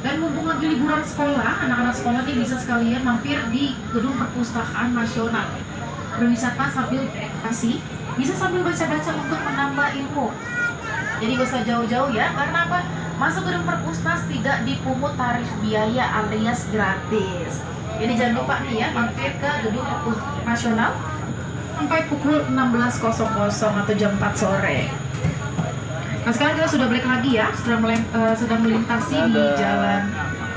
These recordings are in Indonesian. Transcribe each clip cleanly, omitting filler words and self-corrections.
Dan mumpung lagi liburan sekolah, anak-anak sekolah nih bisa sekalian mampir di Gedung Perpustakaan Nasional. Berwisata sambil edukasi, bisa sambil baca-baca untuk menambah ilmu. Jadi gak usah jauh-jauh ya, karena apa? Masuk gedung perpustas tidak dipungut tarif biaya alias gratis. Jadi jangan lupa nih ya, mampir ke Gedung Perpustakaan Nasional sampai pukul 16.00 atau jam 4 sore. Nah sekarang kita sudah balik lagi ya, sudah melintasi di Jalan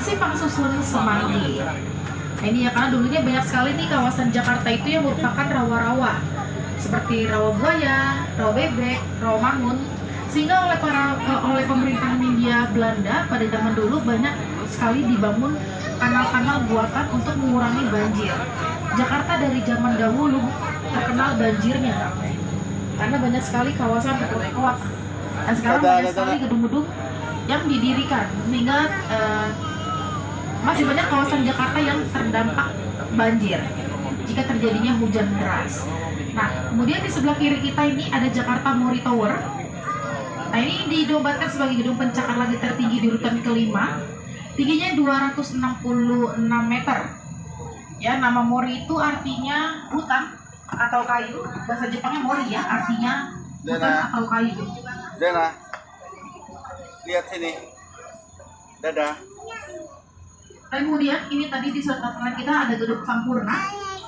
Simpang Susun Semanggi. Nah ini ya, karena dulunya banyak sekali nih kawasan Jakarta itu yang merupakan rawa-rawa seperti rawa buaya, rawa bebek, rawa mangun, sehingga oleh pemerintahan Hindia Belanda pada zaman dulu banyak sekali dibangun kanal-kanal buatan untuk mengurangi banjir. Jakarta dari zaman dahulu terkenal banjirnya karena banyak sekali kawasan rawa. Dan sekarang banyak sekali gedung-gedung yang didirikan sehingga masih banyak kawasan Jakarta yang terdampak banjir jika terjadinya hujan deras. Nah, kemudian di sebelah kiri kita ini ada Jakarta Mori Tower. Nah, ini dinobatkan sebagai gedung pencakar langit tertinggi di urutan kelima. Tingginya 266 meter. Ya, nama Mori itu artinya hutan atau kayu. Bahasa Jepangnya Mori ya, artinya hutan atau kayu. Dena, lihat sini. Dadah. Dan kemudian ini tadi di sebelah kita ada gedung Sampurna.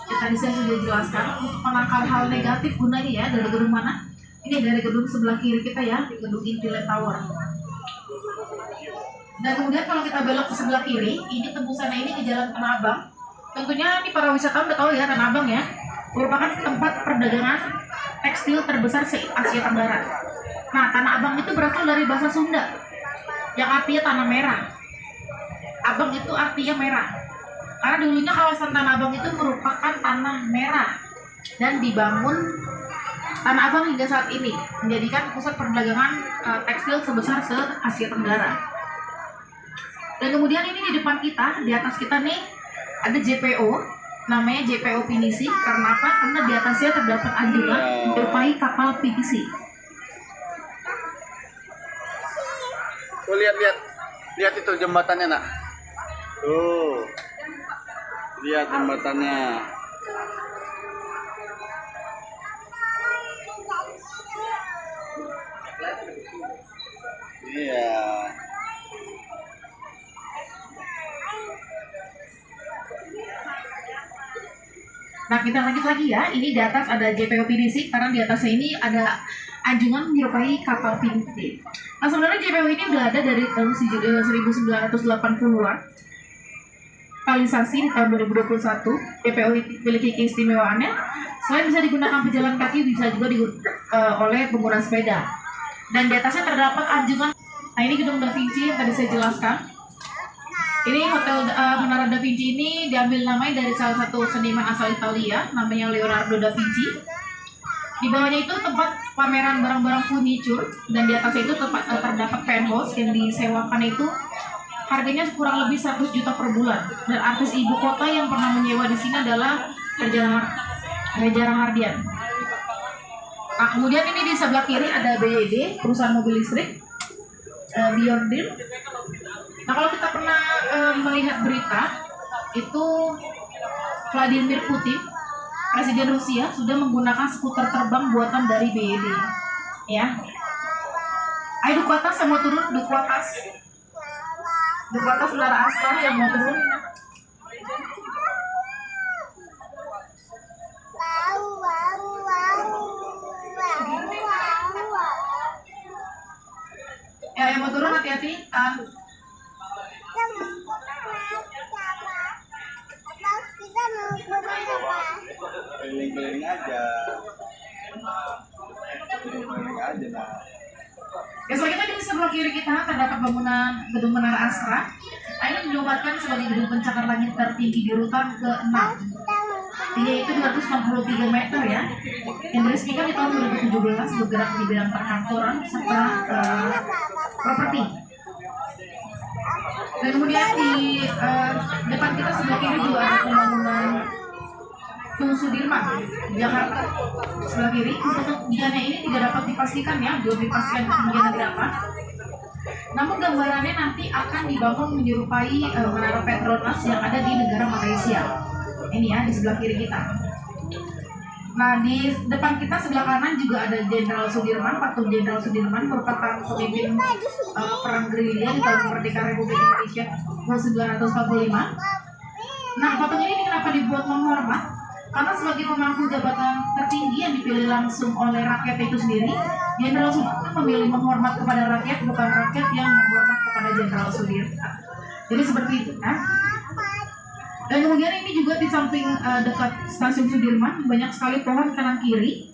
Ya, tadi saya sudah jelaskan untuk menangkal hal negatif gunanya ya, dari gedung mana? Ini dari gedung sebelah kiri kita ya, gedung Infinite Tower. Dan kemudian kalau kita belok ke sebelah kiri, ini tembusannya ini ke Jalan Tanah Abang. Tentunya ini para wisatawan udah tahu ya, Tanah Abang ya, merupakan tempat perdagangan tekstil terbesar se-Asia Tenggara. Nah, Tanah Abang itu berasal dari bahasa Sunda yang artinya tanah merah. Abang itu artinya merah. Karena dulunya kawasan Tanah Abang itu merupakan tanah merah dan dibangun Tanah Abang hingga saat ini menjadikan pusat perdagangan tekstil sebesar se-Asia Tenggara. Dan kemudian ini di depan kita, di atas kita nih ada JPO, namanya JPO Pinisi. Karena apa? Karena di atasnya terdapat anjungan menyerupai kapal pinisi. Tuh lihat itu jembatannya nak. Tuh, lihat jembatannya. Iya. Nah kita lanjut lagi ya, ini di atas ada JPO Pinisi karena di atasnya ini ada anjungan menyerupai kapal pinisi. Nah sebenarnya JPO ini udah ada dari tahun 1980-an. Realisasi di tahun 2021, JPO memiliki keistimewaannya. Selain bisa digunakan pejalan kaki, bisa juga oleh pengguna sepeda. Dan di atasnya terdapat anjungan. Nah ini gedung Da Vinci yang tadi saya jelaskan. Ini Hotel Menara Da Vinci ini diambil namanya dari salah satu seniman asal Italia, namanya Leonardo da Vinci. Di bawahnya itu tempat pameran barang-barang furniture, dan di atasnya itu terdapat penthouse yang disewakan itu harganya kurang lebih 100 juta per bulan. Dan artis ibu kota yang pernah menyewa di sini adalah Reza Rahardian. Nah, kemudian ini di sebelah kiri ada BYD, perusahaan mobil listrik, Beyond Deal. Nah, kalau kita pernah melihat berita, itu Vladimir Putin, Presiden Rusia, sudah menggunakan skuter terbang buatan dari BYD. Ya. Ayo Duku atas yang mau turun, Duku atas. Duku atas Lara Astar yang mau turun. Ya, yang mau turun hati-hati. Keliling-keliling aja. Keliling-keliling aja nah. Ya, selanjutnya di sebelah kiri kita terdapat bangunan Gedung Menara Astra. Nah, ini dinobatkan sebagai gedung pencakar langit tertinggi di urutan ke-6. Tingginya itu 263 meter ya. Yang diresmikan di tahun 2017, bergerak di bidang perkantoran serta properti. Dan kemudian di depan kita sebelah kiri juga ada pembangunan Tol Sudirman, Jakarta. Sebelah kiri, untuk ketinggiannya ini tidak dapat dipastikan ya, belum dipastikan ketinggiannya berapa. Namun gambarannya nanti akan dibangun menyerupai Menara Petronas yang ada di negara Malaysia. Ini ya di sebelah kiri kita. Nah di depan kita sebelah kanan juga ada Jenderal Sudirman, patung Jenderal Sudirman merupakan pemimpin perang gerilya di tahun kemerdekaan Republik Indonesia tahun 1945. Nah patung ini kenapa dibuat menghormat? Karena sebagai pemangku jabatan tertinggi yang dipilih langsung oleh rakyat itu sendiri, Jenderal Sudirman memilih menghormat kepada rakyat, bukan rakyat yang menghormat kepada Jenderal Sudirman. Jadi seperti itu kan? Dan kemudian ini juga di samping dekat stasiun Sudirman banyak sekali pohon kanan kiri.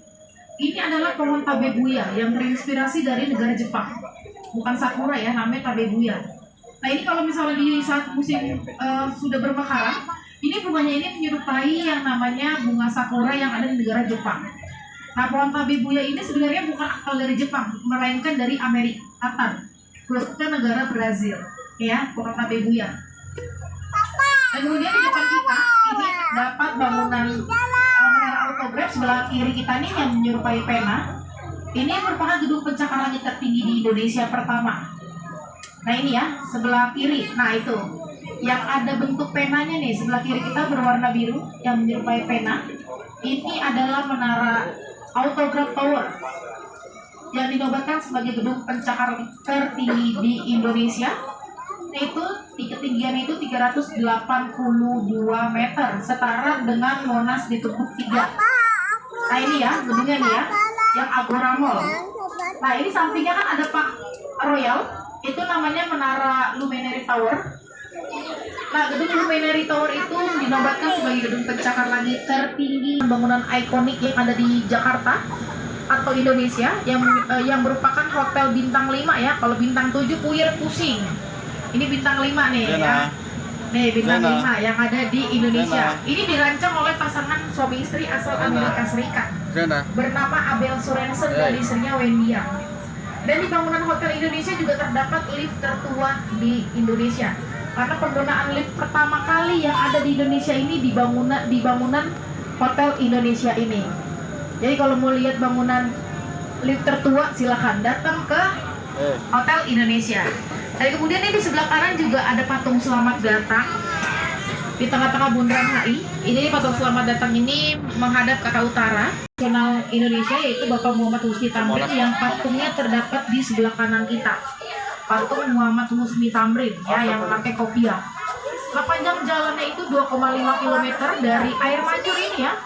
Ini adalah pohon tabebuya yang terinspirasi dari negara Jepang. Bukan sakura ya, namanya tabebuya. Nah ini kalau misalnya di saat musim sudah bermekaran, ini bunganya ini menyerupai yang namanya bunga sakura yang ada di negara Jepang. Nah pohon tabebuya ini sebenarnya bukan asal dari Jepang, melainkan dari Amerika Selatan, khususnya negara Brazil. Ya, pohon tabebuya. Dan kemudian di depan kita ini dapat bangunan menara autograf sebelah kiri kita nih yang menyerupai pena. Ini merupakan gedung pencakar langit tertinggi di Indonesia pertama. Nah ini ya sebelah kiri. Nah itu yang ada bentuk penanya nih sebelah kiri kita berwarna biru yang menyerupai pena. Ini adalah menara autograf tower yang dinobatkan sebagai gedung pencakar tertinggi di Indonesia. Itu ketinggian itu 382 meter, setara dengan Monas ditumpuk 3. Nah ini ya gedungnya nih ya, yang Agora Mall. Nah ini sampingnya kan ada Pak Royal, itu namanya Menara Luminary Tower. Nah gedung Luminary Tower itu dinobatkan sebagai gedung pencakar langit tertinggi, bangunan ikonik yang ada di Jakarta atau Indonesia, yang merupakan hotel bintang 5 ya. Kalau bintang 7 puyer pusing. Ini bintang 5 nih ya. Nih bintang 5 yang ada di Indonesia. Ini dirancang oleh pasangan suami istri asal Amerika Serikat. Bernama Abel Sorensen dan istrinya Wendy. Dan di bangunan Hotel Indonesia juga terdapat lift tertua di Indonesia. Karena penggunaan lift pertama kali yang ada di Indonesia ini di bangunan Hotel Indonesia ini. Jadi kalau mau lihat bangunan lift tertua silakan datang ke Hotel Indonesia. Dan kemudian ini di sebelah kanan juga ada patung selamat datang di tengah-tengah bundaran HI. Ini patung selamat datang ini menghadap ke arah utara. Nasional Indonesia yaitu Bapak Muhammad Husni Tamrin yang patungnya terdapat di sebelah kanan kita. Patung Muhammad Husni Tamrin ya yang pakai kopiah. Nah, panjang jalannya itu 2,5 km dari Air Mancur ini ya.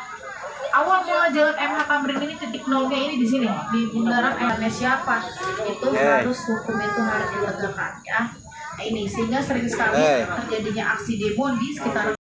Awal mula jalan MH Tamrin ini titik nolnya ini di sini di bundaran airnya siapa itu harus hukum itu harus ditegakkan ya. Nah, ini sehingga sering sekali terjadinya aksi demo di sekitar